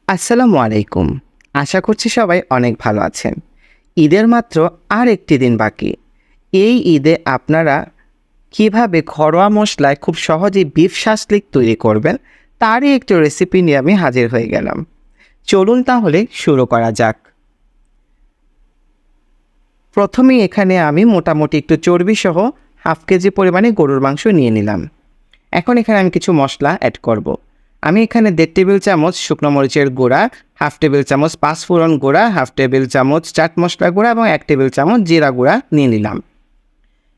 আসসালামু আলাইকুম। আশা করছি সবাই অনেক ভালো আছেন। ঈদের মাত্র আর একটি দিন বাকি। এই ঈদে আপনারা কিভাবে ঘরোয়া মশলায় খুব সহজেই বিফ শাসলিক তৈরি করবেন, তারই একটি রেসিপি নিয়ে আমি হাজির হয়ে গেলাম। চলুন তাহলে শুরু করা যাক। প্রথমেই এখানে আমি মোটামুটি একটু চর্বিসহ হাফ কেজি পরিমাণে গরুর মাংস নিয়ে নিলাম। এখন এখানে আমি কিছু মশলা অ্যাড করব। আমি এখানে 1.5 টেবিল চামচ শুকনো মরিচের গুঁড়া, হাফ টেবিল চামচ পাঁচফোড়ন গুঁড়া, হাফ টেবিল চামচ চাট মশলা গুঁড়া এবং 1 টেবিল চামচ জিরা গুঁড়া নিয়ে নিলাম।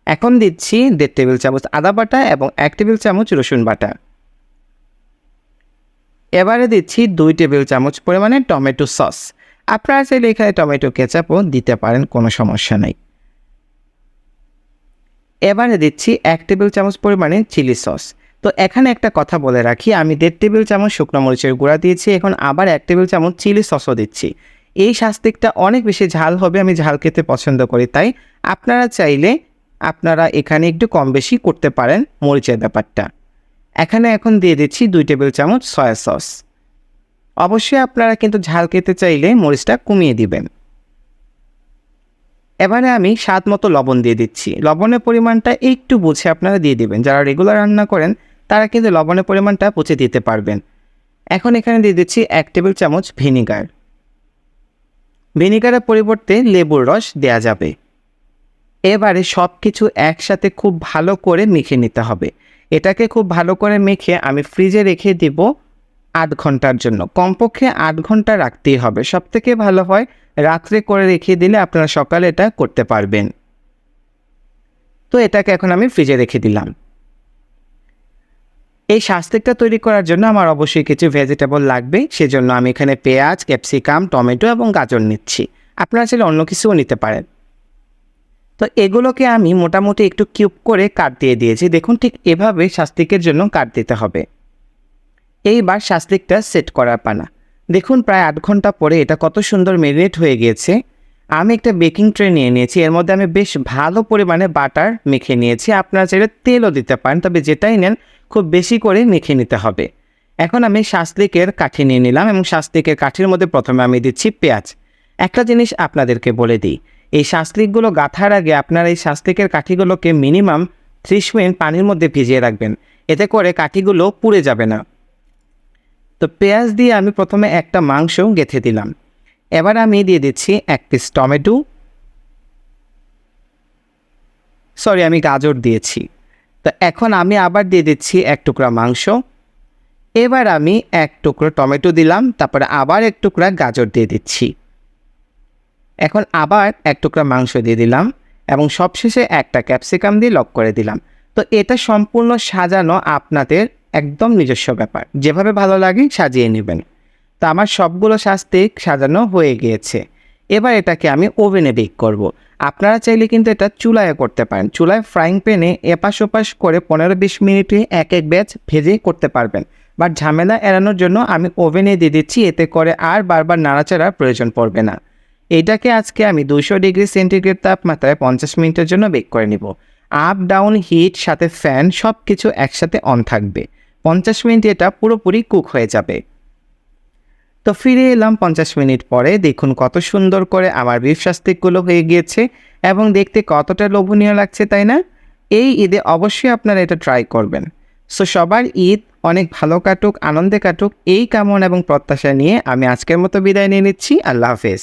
এখন দিচ্ছি 1.5 টেবিল চামচ আদা বাটা এবং 1 টেবিল চামচ রসুন বাটা। এবারে দিচ্ছি 2 টেবিল চামচ পরিমাণে টমেটো সস। আপনারা চাইলে এখানে টমেটো কেচাপও দিতে পারেন, কোনো সমস্যা নেই। এবারে দিচ্ছি 1 টেবিল চামচ পরিমাণে চিলি সস। তো এখানে একটা কথা বলে রাখি, আমি 1.5 টেবিল চামচ শুকনো মরিচের গুঁড়া দিয়েছি, এখন আবার 1 টেবিল চামচ চিলি সসও দিচ্ছি। এই শাস্তিকটা অনেক বেশি ঝাল হবে, আমি ঝাল খেতে পছন্দ করি, তাই আপনারা চাইলে এখানে একটু কম বেশি করতে পারেন মরিচের ব্যাপারটা। এখন দিয়ে দিচ্ছি 2 টেবিল চামচ সয়া সস। অবশ্যই আপনারা কিন্তু ঝাল খেতে চাইলে মরিচটা কমিয়ে দিবেন। এবারে আমি স্বাদ মতো লবণ দিয়ে দিচ্ছি। লবণের পরিমাণটা একটু বুঝে আপনারা দিয়ে দিবেন। যারা রেগুলার রান্না করেন তারা কিন্তু লবণের পরিমাণটা বুঝে দিতে পারবেন। এখন এখানে দিয়ে দিচ্ছি 1 টেবিল চামচ ভিনিগার। ভিনিগারের পরিবর্তে লেবুর রস দেয়া যাবে। এবারে সব কিছু একসাথে খুব ভালো করে মেখে নিতে হবে। এটাকে খুব ভালো করে মেখে আমি ফ্রিজে রেখে দেব 8 ঘন্টার জন্য। কমপক্ষে 8 ঘন্টা রাখতেই হবে। সবথেকে ভালো হয় রাত্রে করে রেখে দিলে আপনারা সকালে এটা করতে পারবেন। তো এটাকে এখন আমি ফ্রিজে রেখে দিলাম। এই শাস্তিকটা তৈরি করার জন্য আমার অবশ্যই কিছু ভেজিটেবল লাগবে। সেজন্য আমি এখানে পেঁয়াজ, ক্যাপসিকাম, টমেটো এবং গাজর নিচ্ছি। আপনারা চাইলে অন্য কিছুও নিতে পারেন। তো এগুলোকে আমি মোটামুটি একটু কিউব করে কাট দিয়ে দিয়েছি। দেখুন, ঠিক এভাবে শাস্তিকের জন্য কাট দিতে হবে। এইবার শাস্তিকটা সেট করার পালা। দেখুন, প্রায় 8 ঘন্টা পরে এটা কত সুন্দর ম্যারিনেট হয়ে গিয়েছে। আমি একটা বেকিং ট্রে নিয়ে নিয়েছি। এর মধ্যে আমি বেশ ভালো পরিমাণে বাটার মেখে নিয়েছি। আপনারা চাইলে তেলও দিতে পারেন, তবে যেটাই নেন খুব বেশি করে মেখে নিতে হবে। এখন আমি শাসলিকের কাঠি নিয়ে নিলাম এবং শাসলিকের কাঠির মধ্যে প্রথমে আমি দিচ্ছি পেঁয়াজ। একটা জিনিস আপনাদেরকে বলে দিই, এই শাসলিকগুলো গাঁথার আগে আপনারা এই শাসলিকের কাঠিগুলোকে মিনিমাম 30 মিনিট পানির মধ্যে ভিজিয়ে রাখবেন। এতে করে কাঠিগুলো পুড়ে যাবে না। তো পেঁয়াজ দিয়ে আমি প্রথমে একটা মাংস গেঁথে দিলাম। এবার আমি দিয়ে দিচ্ছি 1 পিস টমেটো, আমি গাজর দিয়েছি। তো এখন আমি আবার দিয়ে দিচ্ছি 1 টুকরা মাংস। এবার আমি 1 টুকরো টমেটো দিলাম, তারপরে আবার 1 টুকরা গাজর দিয়ে দিচ্ছি। এখন আবার 1 টুকরা মাংস দিয়ে দিলাম এবং সবশেষে একটা ক্যাপসিকাম দিয়ে লক করে দিলাম। তো এটা সম্পূর্ণ সাজানো আপনাদের একদম নিজস্ব ব্যাপার, যেভাবে ভালো লাগে সাজিয়ে নেবেন। তো আমার সবগুলো শাস্তিক সাজানো হয়ে গিয়েছে। এবার এটাকে আমি ওভেনে বেক করব। আপনারা চাইলে কিন্তু এটা চুলায় করতে পারেন। চুলায় ফ্রাইং প্যানে এপাশ ওপাশ করে 15-20 মিনিটে এক ব্যাচ ভেজে করতে পারবেন। বাট ঝামেলা এড়ানোর জন্য আমি ওভেনে দিয়ে দিচ্ছি, এতে করে আর বারবার নাড়াচাড়ার প্রয়োজন পড়বে না। এইটাকে আজকে আমি 200 ডিগ্রি সেন্টিগ্রেড তাপমাত্রায় 50 মিনিটের জন্য বেক করে নিব। আপ ডাউন হিট সাথে ফ্যান সব কিছু একসাথে অন থাকবে। 50 মিনিট এটা পুরোপুরি কুক হয়ে যাবে। তো ফিরে এলাম 50 মিনিট পরে। দেখুন কত সুন্দর করে আমার বিফ শাস্তিকগুলো হয়ে গিয়েছে এবং দেখতে কতটা লোভনীয় লাগছে, তাই না? এই ঈদে অবশ্যই আপনারা এটা ট্রাই করবেন। সো সবার ঈদ অনেক ভালো কাটুক, আনন্দে কাটুক, এই কামনা এবং প্রত্যাশা নিয়ে আমি আজকের মতো বিদায় নিয়ে নিচ্ছি। আল্লাহ হাফেজ।